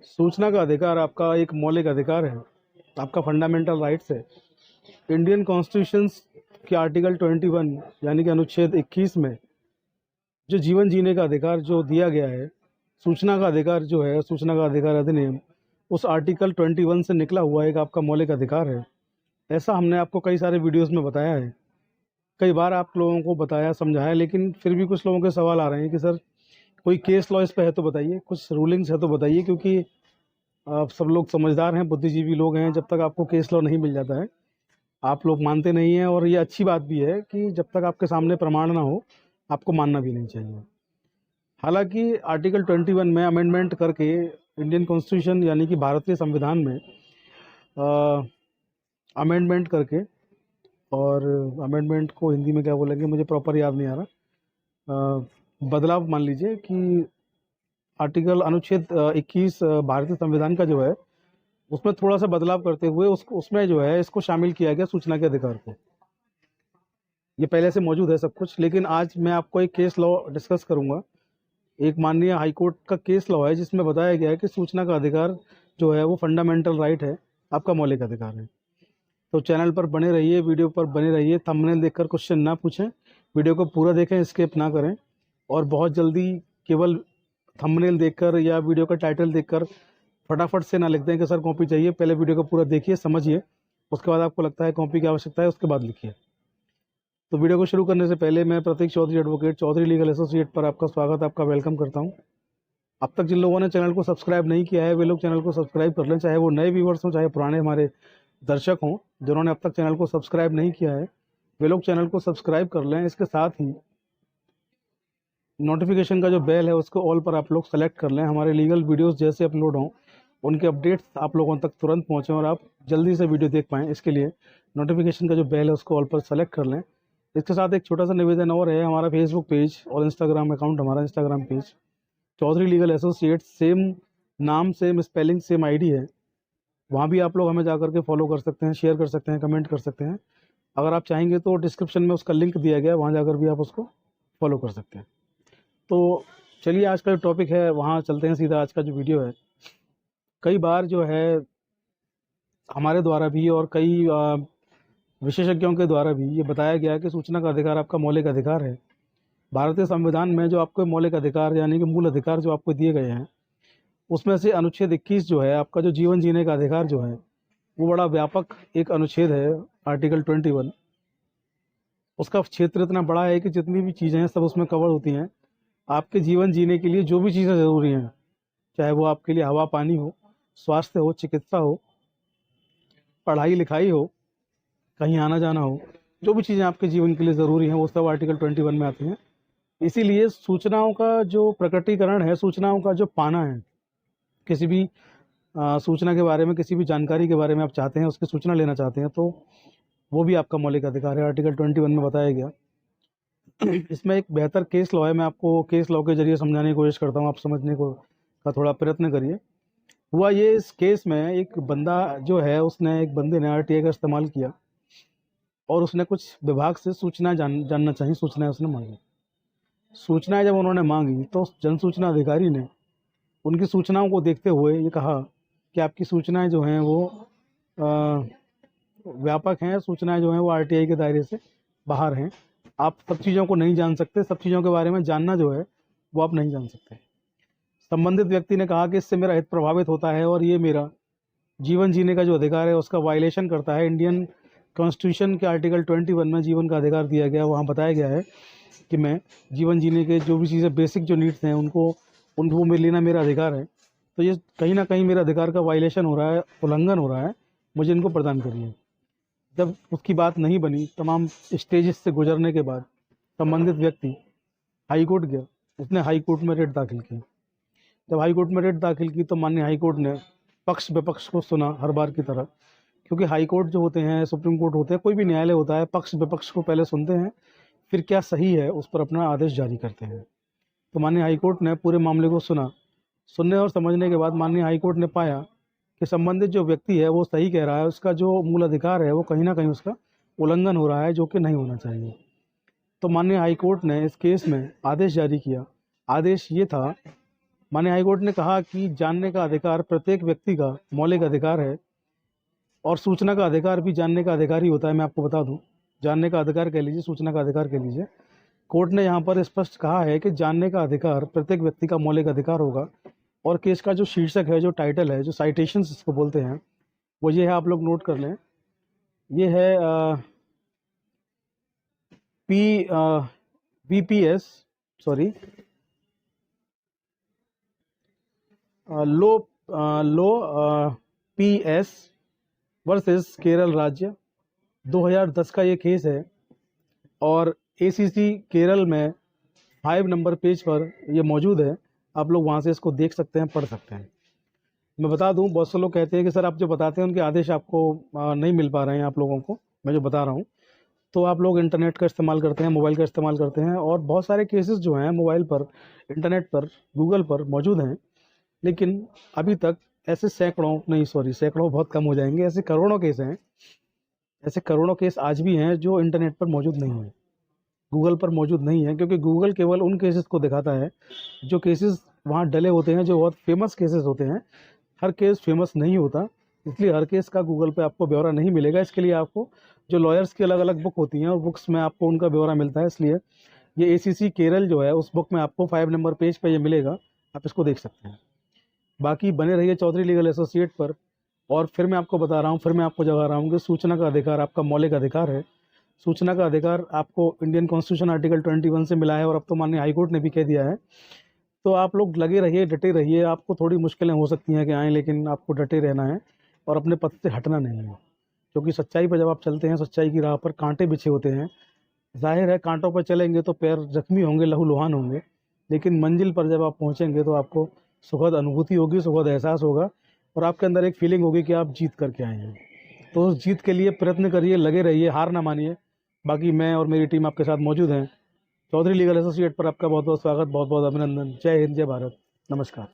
सूचना का अधिकार आपका एक मौलिक अधिकार है, आपका फंडामेंटल राइट्स है। इंडियन कॉन्स्टिट्यूशन के आर्टिकल 21 यानी कि अनुच्छेद 21 में जो जीवन जीने का अधिकार जो दिया गया है, सूचना का अधिकार जो है, सूचना का अधिकार अधिनियम उस आर्टिकल 21 से निकला हुआ एक आपका मौलिक अधिकार है। ऐसा हमने आपको कई सारे वीडियोस में बताया है, कई बार आप लोगों को बताया समझाया, लेकिन फिर भी कुछ लोगों के सवाल आ रहे हैं कि सर कोई केस लॉ इस पे है तो बताइए, कुछ रूलिंग्स है तो बताइए, क्योंकि आप सब लोग समझदार हैं, बुद्धिजीवी लोग हैं। जब तक आपको केस लॉ नहीं मिल जाता है आप लोग मानते नहीं हैं, और ये अच्छी बात भी है कि जब तक आपके सामने प्रमाण ना हो आपको मानना भी नहीं चाहिए। हालांकि आर्टिकल 21 में अमेंडमेंट करके इंडियन कॉन्स्टिट्यूशन यानी कि भारतीय संविधान में अमेंडमेंट करके, और अमेंडमेंट को हिंदी में क्या बोलेंगे मुझे प्रॉपर याद नहीं आ रहा, बदलाव मान लीजिए कि आर्टिकल अनुच्छेद 21 भारतीय संविधान का जो है उसमें थोड़ा सा बदलाव करते हुए उसमें जो है इसको शामिल किया गया, सूचना के अधिकार को। ये पहले से मौजूद है सब कुछ, लेकिन आज मैं आपको एक केस लॉ डिस्कस करूंगा। एक माननीय हाईकोर्ट का केस लॉ है जिसमें बताया गया है कि सूचना का अधिकार जो है वो फंडामेंटल राइट है, आपका मौलिक अधिकार है। तो चैनल पर बने रहिए, वीडियो पर बने रहिए, थंबनेल देखकर क्वेश्चन ना पूछें, वीडियो को पूरा देखें, स्किप ना करें। और बहुत जल्दी केवल थंबनेल देखकर या वीडियो का टाइटल देखकर फटाफट से ना लिख दें कि सर कॉपी चाहिए। पहले वीडियो को पूरा देखिए, समझिए, उसके बाद आपको लगता है कॉपी की आवश्यकता है उसके बाद लिखिए। तो वीडियो को शुरू करने से पहले मैं Prateek Chaudhary advocate, Chaudhary legal associate पर आपका स्वागत, आपका वेलकम करता हूं। अब तक जिन लोगों ने चैनल को सब्सक्राइब नहीं किया है वे लोग चैनल को सब्सक्राइब कर लें, चाहे वो नए व्यूवर्स हों चाहे पुराने हमारे दर्शक हों। जिन्होंने अब तक चैनल को सब्सक्राइब नहीं किया है वे लोग चैनल को सब्सक्राइब कर लें। इसके साथ ही नोटिफिकेशन का जो बेल है उसको ऑल पर आप लोग सेलेक्ट कर लें। हमारे लीगल वीडियोस जैसे अपलोड हों उनके अपडेट्स आप लोगों तक तुरंत पहुंचें और आप जल्दी से वीडियो देख पाएँ, इसके लिए नोटिफिकेशन का जो बेल है उसको ऑल पर सेलेक्ट कर लें। इसके साथ एक छोटा सा निवेदन और है, हमारा फेसबुक पेज और इंस्टाग्राम अकाउंट, हमारा Instagram page Chaudhary legal associate, same नाम सेम स्पेलिंग सेम आईडी है। वहाँ भी आप लोग हमें जा करके फॉलो कर सकते हैं, शेयर कर सकते हैं, कमेंट कर सकते हैं। अगर आप चाहेंगे तो डिस्क्रिप्शन में उसका लिंक दिया गया है, वहाँ जाकर भी आप उसको फॉलो कर सकते हैं। तो चलिए आज का जो टॉपिक है वहाँ चलते हैं सीधा। आज का जो वीडियो है, कई बार जो है हमारे द्वारा भी और कई विशेषज्ञों के द्वारा भी ये बताया गया है कि सूचना का अधिकार आपका मौलिक अधिकार है। भारतीय संविधान में जो आपको मौलिक अधिकार यानी कि मूल अधिकार जो आपको दिए गए हैं उसमें से अनुच्छेद 21 जो है आपका जो जीवन जीने का अधिकार जो है वो बड़ा व्यापक एक अनुच्छेद है। आर्टिकल 21 उसका क्षेत्र इतना बड़ा है कि जितनी भी चीज़ें हैं सब उसमें कवर होती हैं। आपके जीवन जीने के लिए जो भी चीज़ें ज़रूरी हैं, चाहे वो आपके लिए हवा पानी हो, स्वास्थ्य हो, चिकित्सा हो, पढ़ाई लिखाई हो, कहीं आना जाना हो, जो भी चीज़ें आपके जीवन के लिए ज़रूरी हैं वो सब आर्टिकल 21 में आती हैं। इसीलिए सूचनाओं का जो प्रकटीकरण है, सूचनाओं का जो पाना है, किसी भी सूचना के बारे में, किसी भी जानकारी के बारे में आप चाहते हैं, उसकी सूचना लेना चाहते हैं, तो वो भी आपका मौलिक अधिकार है, आर्टिकल 21 में बताया गया। इसमें एक बेहतर केस लॉ है, मैं आपको केस लॉ के जरिए समझाने की कोशिश करता हूँ, आप समझने को का थोड़ा प्रयत्न करिए। हुआ ये, इस केस में एक बंदा जो है उसने, एक बंदे ने आरटीआई का इस्तेमाल किया और उसने कुछ विभाग से सूचना जानना चाहिए, सूचनाएं उसने मांगी। सूचनाएं जब उन्होंने मांगी तो जन सूचना अधिकारी ने उनकी सूचनाओं को देखते हुए ये कहा कि आपकी सूचनाएं जो हैं वो व्यापक हैं, सूचनाएं जो हैं वो आरटीआई के दायरे से बाहर हैं, आप सब चीज़ों को नहीं जान सकते, सब चीज़ों के बारे में जानना जो है वो आप नहीं जान सकते। संबंधित व्यक्ति ने कहा कि इससे मेरा हित प्रभावित होता है और ये मेरा जीवन जीने का जो अधिकार है उसका वायलेशन करता है। इंडियन कॉन्स्टिट्यूशन के आर्टिकल 21 में जीवन का अधिकार दिया गया, वहाँ बताया गया है कि मैं जीवन जीने के जो भी चीज़ें बेसिक जो नीड्स हैं उनको में लेना मेरा अधिकार है। तो ये कहीं ना कहीं मेरा अधिकार का वायलेशन हो रहा है, उल्लंघन हो रहा है, मुझे इनको प्रदान करिए। जब उसकी बात नहीं बनी, तमाम स्टेजेस से गुजरने के बाद संबंधित व्यक्ति हाई कोर्ट गया, उसने हाई कोर्ट में रिट दाखिल की। जब हाई कोर्ट में रिट दाखिल की तो माननीय हाई कोर्ट ने पक्ष विपक्ष को सुना हर बार की तरह, क्योंकि हाई कोर्ट जो होते हैं, सुप्रीम कोर्ट होते हैं, कोई भी न्यायालय होता है, पक्ष विपक्ष को पहले सुनते हैं, फिर क्या सही है उस पर अपना आदेश जारी करते हैं। तो माननीय हाई कोर्ट ने पूरे मामले को सुना। सुनने और समझने के बाद माननीय हाई कोर्ट ने पाया कि संबंधित जो व्यक्ति है वो सही कह रहा है, उसका जो मूल अधिकार है वो कहीं ना कहीं उसका उल्लंघन हो रहा है, जो कि नहीं होना चाहिए। तो माननीय हाई कोर्ट ने इस केस में आदेश जारी किया। आदेश ये था माननीय हाईकोर्ट ने कहा कि जानने का अधिकार प्रत्येक व्यक्ति का मौलिक अधिकार है और सूचना का अधिकार भी जानने का अधिकार ही होता है। मैं आपको बता दूं, जानने का अधिकार कह लीजिए, सूचना का अधिकार कह लीजिए। कोर्ट ने यहाँ पर स्पष्ट कहा है कि जानने का अधिकार प्रत्येक व्यक्ति का मौलिक अधिकार होगा। और केस का जो शीर्षक है, जो टाइटल है, जो साइटेशंस इसको बोलते हैं, वो ये है, आप लोग नोट कर लें। ये है VPS सॉरी लो PS वर्सेस केरल राज्य 2010 का ये केस है। और ACC केरल में 5 नंबर पेज पर ये मौजूद है। आप लोग वहाँ से इसको देख सकते हैं, पढ़ सकते हैं। मैं बता दूं, बहुत से लोग कहते हैं कि सर आप जो बताते हैं उनके आदेश आपको नहीं मिल पा रहे हैं आप लोगों को, मैं जो बता रहा हूँ। तो आप लोग इंटरनेट का इस्तेमाल करते हैं, मोबाइल का इस्तेमाल करते हैं, और बहुत सारे केसेस जो हैं मोबाइल पर, इंटरनेट पर, गूगल पर मौजूद हैं। लेकिन अभी तक ऐसे सैकड़ों बहुत कम हो जाएंगे, ऐसे करोड़ों केस हैं, ऐसे करोड़ों केस आज भी हैं जो इंटरनेट पर मौजूद नहीं हैं, गूगल पर मौजूद नहीं है। क्योंकि गूगल केवल उन केसेस को दिखाता है जो केसेस वहाँ डले होते हैं, जो बहुत फेमस केसेस होते हैं। हर केस फेमस नहीं होता, इसलिए हर केस का गूगल पे आपको ब्यौरा नहीं मिलेगा। इसके लिए आपको जो लॉयर्स की अलग अलग बुक होती हैं, और बुक्स में आपको उनका ब्यौरा मिलता है। इसलिए ये ACC केरल जो है, उस बुक में आपको 5 नंबर पेज पे ये मिलेगा, आप इसको देख सकते हैं। बाकी बने रहिए चौधरी लीगल एसोसिएट पर। और फिर मैं आपको बता रहा हूँ, फिर मैं आपको जगा रहा हूँ कि सूचना का अधिकार आपका मौलिक अधिकार है। सूचना का अधिकार आपको इंडियन कॉन्स्टिट्यूशन आर्टिकल 21 से मिला है, और अब तो माननीय हाईकोर्ट ने भी कह दिया है। तो आप लोग लगे रहिए, डटे रहिए। आपको थोड़ी मुश्किलें हो सकती हैं कि आएँ, लेकिन आपको डटे रहना है और अपने पथ से हटना नहीं है। क्योंकि सच्चाई पर जब आप चलते हैं, सच्चाई की राह पर कांटे बिछे होते हैं। जाहिर है कांटों पर चलेंगे तो पैर जख्मी होंगे, लहूलुहान होंगे, लेकिन मंजिल पर जब आप पहुंचेंगे तो आपको सुखद अनुभूति होगी, सुखद एहसास होगा, और आपके अंदर एक फीलिंग होगी कि आप जीत करके आए हैं। तो उस जीत के लिए प्रयत्न करिए, लगे रहिए, हार ना मानिए। बाकी मैं और मेरी टीम आपके साथ मौजूद हैं। चौधरी लीगल एसोसिएट पर आपका बहुत बहुत स्वागत, बहुत बहुत अभिनंदन। जय हिंद, जय भारत, नमस्कार।